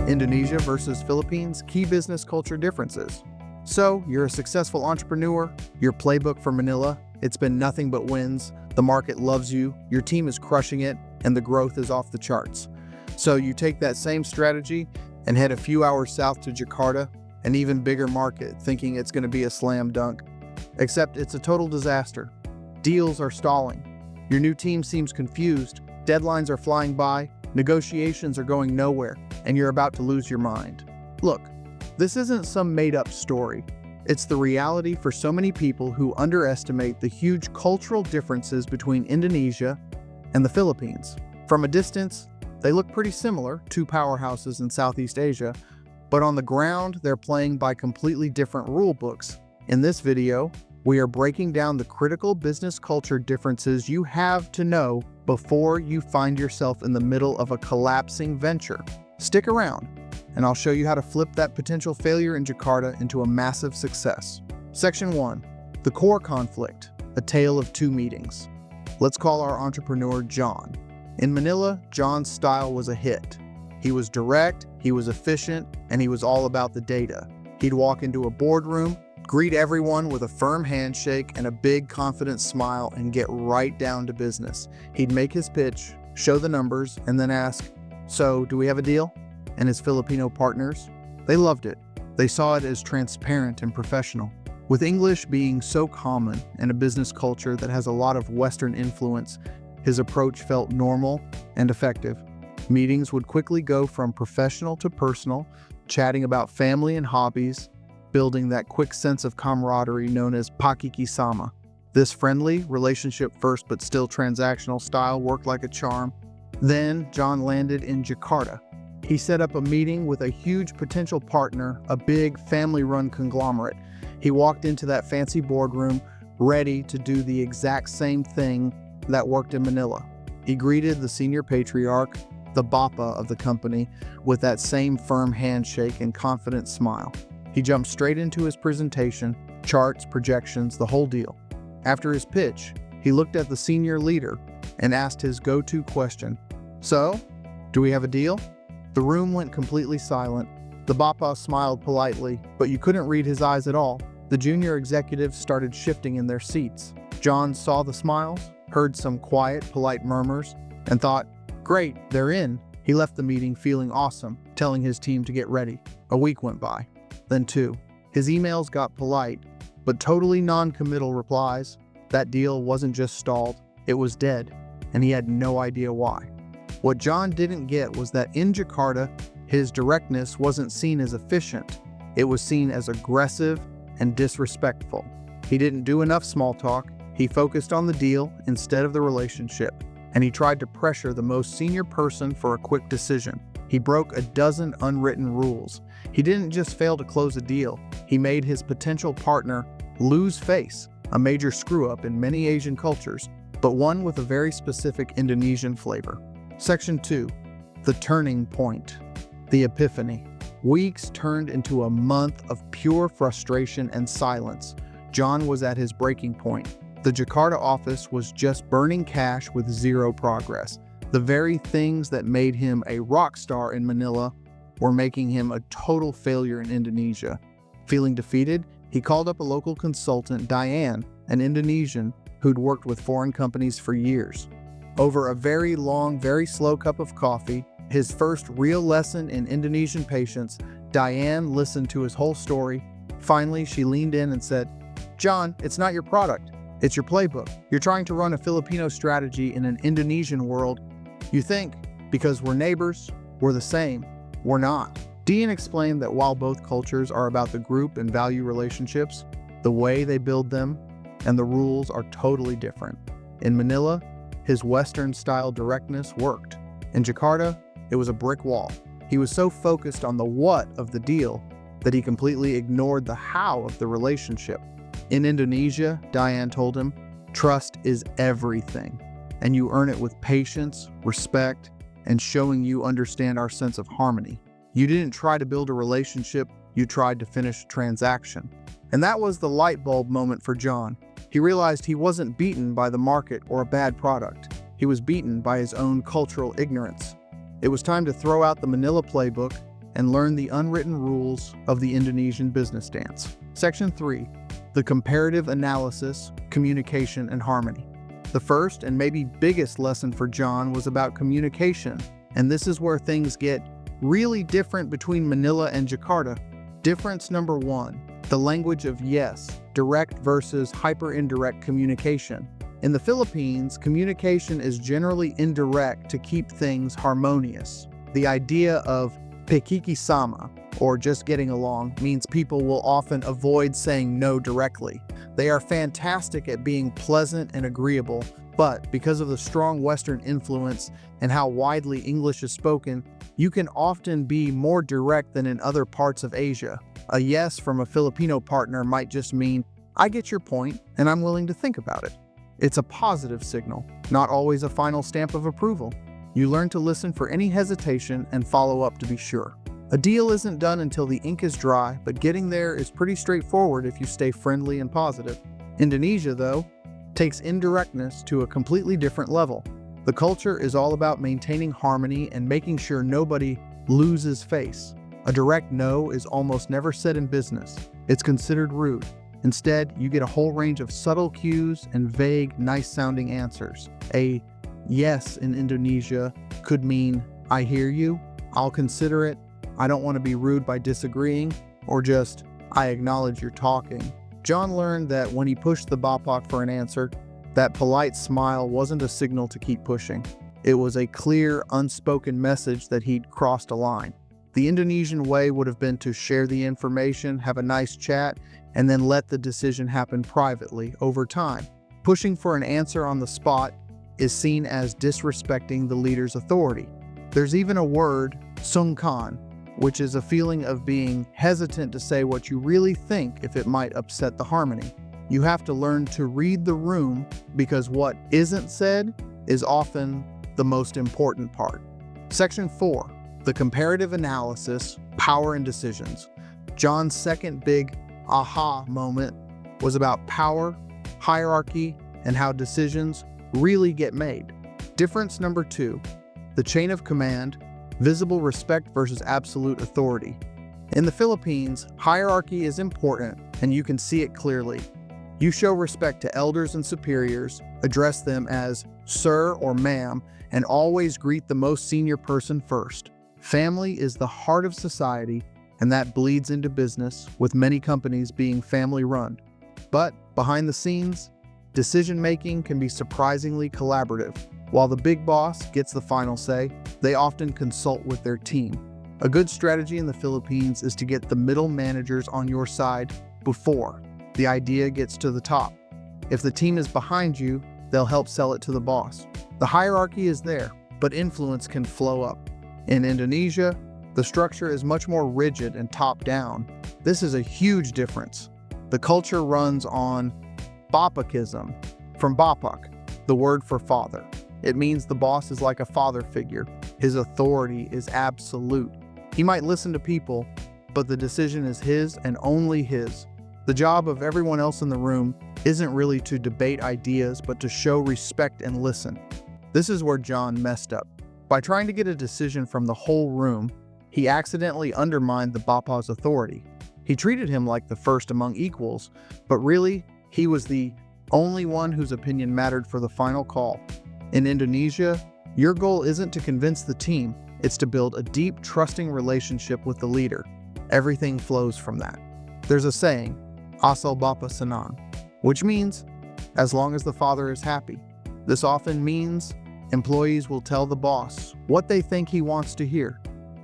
Indonesia versus Philippines, key business culture differences. So, you're a successful entrepreneur, your playbook for Manila, it's been nothing but wins, the market loves you, your team is crushing it, and the growth is off the charts. So you take that same strategy and head a few hours south to Jakarta, an even bigger market, thinking it's going to be a slam dunk. Except it's a total disaster. Deals are stalling. Your new team seems confused, deadlines are flying by, negotiations are going nowhere, and you're about to lose your mind. Look, this isn't some made-up story. It's the reality for so many people who underestimate the huge cultural differences between Indonesia and the Philippines. From a distance, they look pretty similar, two powerhouses in Southeast Asia, but on the ground, they're playing by completely different rule books. In this video, we are breaking down the critical business culture differences you have to know before you find yourself in the middle of a collapsing venture. Stick around, and I'll show you how to flip that potential failure in Jakarta into a massive success. Section 1. The core conflict, a tale of two meetings. Let's call our entrepreneur John. In Manila, John's style was a hit. He was direct, he was efficient, and he was all about the data. He'd walk into a boardroom, greet everyone with a firm handshake and a big confident smile, and get right down to business. He'd make his pitch, show the numbers, and then ask, "So, do we have a deal?" And his Filipino partners, they loved it. They saw it as transparent and professional. With English being so common and a business culture that has a lot of Western influence, his approach felt normal and effective. Meetings would quickly go from professional to personal, chatting about family and hobbies, building that quick sense of camaraderie known as pakikisama. This friendly, relationship-first but still transactional style worked like a charm. Then John landed in Jakarta. He set up a meeting with a huge potential partner, a big family-run conglomerate. He walked into that fancy boardroom, ready to do the exact same thing that worked in Manila. He greeted the senior patriarch, the Bapa of the company, with that same firm handshake and confident smile. He jumped straight into his presentation, charts, projections, the whole deal. After his pitch, he looked at the senior leader and asked his go-to question, "So, do we have a deal?" The room went completely silent. The Bapa smiled politely, but you couldn't read his eyes at all. The junior executives started shifting in their seats. John saw the smiles, heard some quiet, polite murmurs, and thought, "Great, they're in." He left the meeting feeling awesome, telling his team to get ready. A week went by, then two. His emails got polite, but totally non-committal replies. That deal wasn't just stalled, it was dead, and he had no idea why. What John didn't get was that in Jakarta, his directness wasn't seen as efficient. It was seen as aggressive and disrespectful. He didn't do enough small talk. He focused on the deal instead of the relationship, and he tried to pressure the most senior person for a quick decision. He broke a dozen unwritten rules. He didn't just fail to close a deal, he made his potential partner lose face, a major screw-up in many Asian cultures, but one with a very specific Indonesian flavor. Section 2. The turning point. The epiphany. Weeks turned into a month of pure frustration and silence. John was at his breaking point. The Jakarta office was just burning cash with zero progress. The very things that made him a rock star in Manila were making him a total failure in Indonesia. Feeling defeated, he called up a local consultant, Diane, an Indonesian who'd worked with foreign companies for years. Over a very long, very slow cup of coffee, his first real lesson in Indonesian patience, Diane listened to his whole story. Finally, she leaned in and said, "John, it's not your product. It's your playbook. You're trying to run a Filipino strategy in an Indonesian world. You think, because we're neighbors, we're the same. We're not." Diane explained that while both cultures are about the group and value relationships, the way they build them and the rules are totally different. In Manila, his Western-style directness worked. In Jakarta, it was a brick wall. He was so focused on the what of the deal that he completely ignored the how of the relationship. In Indonesia, Diane told him, "Trust is everything, and you earn it with patience, respect, and showing you understand our sense of harmony. You didn't try to build a relationship, you tried to finish a transaction." And that was the light bulb moment for John. He realized he wasn't beaten by the market or a bad product. He was beaten by his own cultural ignorance. It was time to throw out the Manila playbook and learn the unwritten rules of the Indonesian business dance. Section 3. The comparative analysis, communication, and harmony. The first and maybe biggest lesson for John was about communication, and this is where things get really different between Manila and Jakarta. Difference number 1, the language of yes, direct versus hyper-indirect communication. In the Philippines, communication is generally indirect to keep things harmonious. The idea of pakikisama, or just getting along, means people will often avoid saying no directly. They are fantastic at being pleasant and agreeable, but because of the strong Western influence and how widely English is spoken, you can often be more direct than in other parts of Asia. A yes from a Filipino partner might just mean, I get your point, and I'm willing to think about it. It's a positive signal, not always a final stamp of approval. You learn to listen for any hesitation and follow up to be sure. A deal isn't done until the ink is dry, but getting there is pretty straightforward if you stay friendly and positive. Indonesia, though, takes indirectness to a completely different level. The culture is all about maintaining harmony and making sure nobody loses face. A direct no is almost never said in business. It's considered rude. Instead, you get a whole range of subtle cues and vague, nice-sounding answers. A yes in Indonesia could mean, I hear you, I'll consider it, I don't want to be rude by disagreeing, or just, I acknowledge you're talking. John learned that when he pushed the bapak for an answer, that polite smile wasn't a signal to keep pushing. It was a clear, unspoken message that he'd crossed a line. The Indonesian way would have been to share the information, have a nice chat, and then let the decision happen privately over time. Pushing for an answer on the spot is seen as disrespecting the leader's authority. There's even a word, sungkan, which is a feeling of being hesitant to say what you really think if it might upset the harmony. You have to learn to read the room because what isn't said is often the most important part. Section 4. The comparative analysis, power and decisions. John's second big aha moment was about power, hierarchy, and how decisions really get made. Difference number 2. The chain of command, visible respect versus absolute authority. In the Philippines, hierarchy is important, and you can see it clearly. You show respect to elders and superiors, address them as sir or ma'am, and always greet the most senior person first. Family is the heart of society, and that bleeds into business, with many companies being family-run. But behind the scenes, decision-making can be surprisingly collaborative. While the big boss gets the final say, they often consult with their team. A good strategy in the Philippines is to get the middle managers on your side before the idea gets to the top. If the team is behind you, they'll help sell it to the boss. The hierarchy is there, but influence can flow up. In Indonesia, the structure is much more rigid and top-down. This is a huge difference. The culture runs on bapakism, from bapak, the word for father. It means the boss is like a father figure. His authority is absolute. He might listen to people, but the decision is his and only his. The job of everyone else in the room isn't really to debate ideas, but to show respect and listen. This is where John messed up. By trying to get a decision from the whole room, he accidentally undermined the Bapa's authority. He treated him like the first among equals, but really, he was the only one whose opinion mattered for the final call. In Indonesia, your goal isn't to convince the team, it's to build a deep, trusting relationship with the leader. Everything flows from that. There's a saying, asal bapa senang, which means, as long as the father is happy. This often means employees will tell the boss what they think he wants to hear.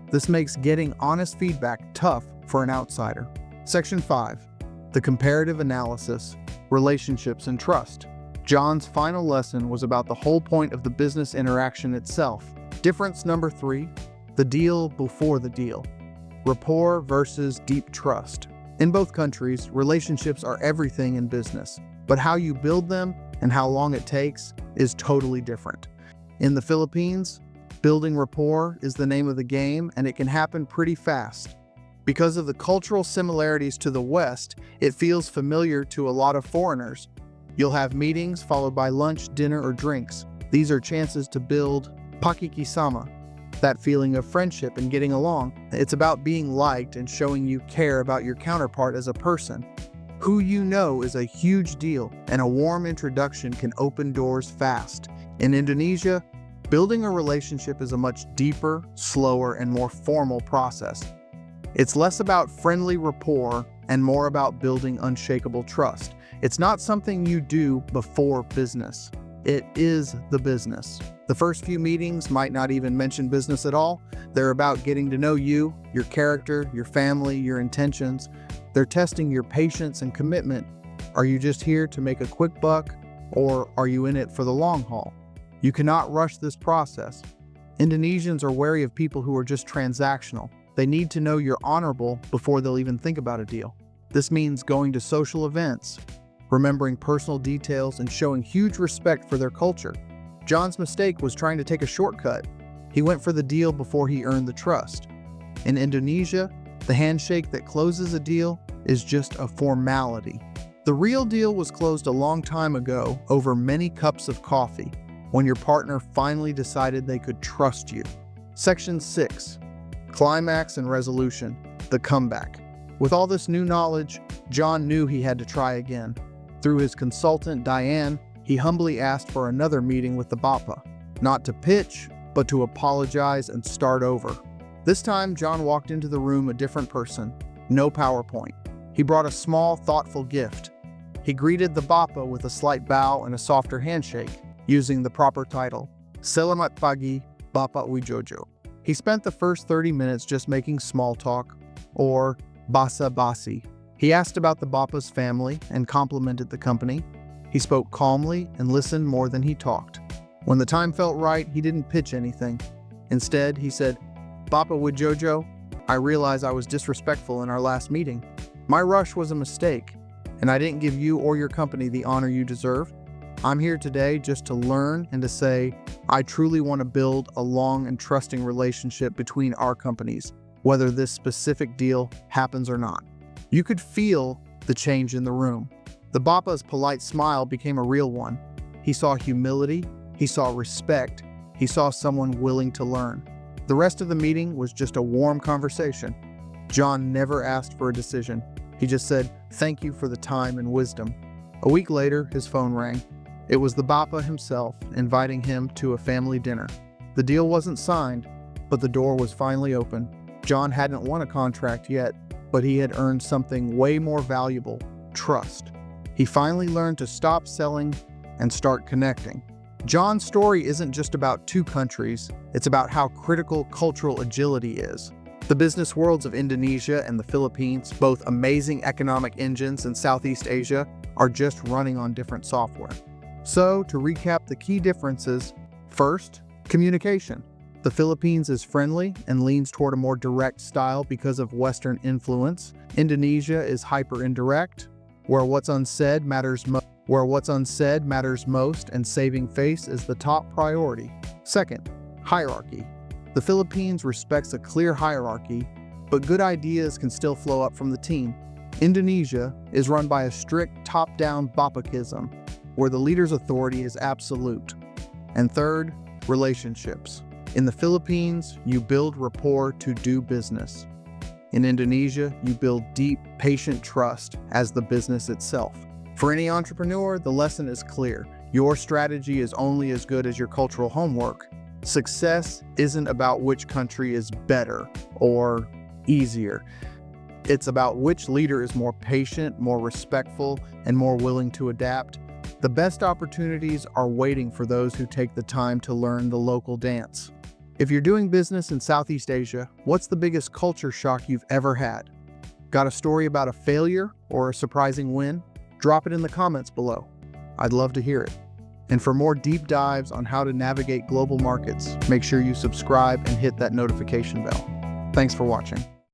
This makes getting honest feedback tough for an outsider. Section 5. The comparative analysis, relationships, and trust. John's final lesson was about the whole point of the business interaction itself. Difference number 3. The deal before the deal. Rapport versus deep trust. In both countries, relationships are everything in business, but how you build them and how long it takes is totally different. In the Philippines, building rapport is the name of the game, and it can happen pretty fast. Because of the cultural similarities to the West, it feels familiar to a lot of foreigners. You'll have meetings followed by lunch, dinner, or drinks. These are chances to build pakikisama, that feeling of friendship and getting along. It's about being liked and showing you care about your counterpart as a person. Who you know is a huge deal, and a warm introduction can open doors fast. In Indonesia, building a relationship is a much deeper, slower, and more formal process. It's less about friendly rapport and more about building unshakable trust. It's not something you do before business. It is the business. The first few meetings might not even mention business at all. They're about getting to know you, your character, your family, your intentions. They're testing your patience and commitment. Are you just here to make a quick buck, or are you in it for the long haul? You cannot rush this process. Indonesians are wary of people who are just transactional. They need to know you're honorable before they'll even think about a deal. This means going to social events, remembering personal details, and showing huge respect for their culture. John's mistake was trying to take a shortcut. He went for the deal before he earned the trust. In Indonesia, the handshake that closes a deal is just a formality. The real deal was closed a long time ago over many cups of coffee, when your partner finally decided they could trust you. Section 6. Climax and resolution. The comeback. With all this new knowledge, John knew he had to try again. Through his consultant, Diane, he humbly asked for another meeting with the Bapa. Not to pitch, but to apologize and start over. This time, John walked into the room a different person. No PowerPoint. He brought a small, thoughtful gift. He greeted the Bapa with a slight bow and a softer handshake, using the proper title, Selamat Pagi, Bapak Wijojo. He spent the first 30 minutes just making small talk, or basa-basi. He asked about the Bapa's family and complimented the company. He spoke calmly and listened more than he talked. When the time felt right, he didn't pitch anything. Instead, he said, Bapak Wijojo, I realize I was disrespectful in our last meeting. My rush was a mistake, and I didn't give you or your company the honor you deserve. I'm here today just to learn and to say, I truly want to build a long and trusting relationship between our companies, whether this specific deal happens or not. You could feel the change in the room. The Bapa's polite smile became a real one. He saw humility, he saw respect, he saw someone willing to learn. The rest of the meeting was just a warm conversation. John never asked for a decision. He just said, thank you for the time and wisdom. A week later, his phone rang. It was the Bapa himself, inviting him to a family dinner. The deal wasn't signed, but the door was finally open. John hadn't won a contract yet, but he had earned something way more valuable, trust. He finally learned to stop selling and start connecting. John's story isn't just about two countries, it's about how critical cultural agility is. The business worlds of Indonesia and the Philippines, both amazing economic engines in Southeast Asia, are just running on different software. So, to recap the key differences, first, communication. The Philippines is friendly and leans toward a more direct style because of Western influence. Indonesia is hyper-indirect, where what's unsaid matters most, and saving face is the top priority. Second, hierarchy. The Philippines respects a clear hierarchy, but good ideas can still flow up from the team. Indonesia is run by a strict top-down Bapakism, where the leader's authority is absolute. And third, relationships. In the Philippines, you build rapport to do business. In Indonesia, you build deep, patient trust as the business itself. For any entrepreneur, the lesson is clear. Your strategy is only as good as your cultural homework. Success isn't about which country is better or easier. It's about which leader is more patient, more respectful, and more willing to adapt. The best opportunities are waiting for those who take the time to learn the local dance. If you're doing business in Southeast Asia, what's the biggest culture shock you've ever had? Got a story about a failure or a surprising win? Drop it in the comments below. I'd love to hear it. And for more deep dives on how to navigate global markets, make sure you subscribe and hit that notification bell. Thanks for watching.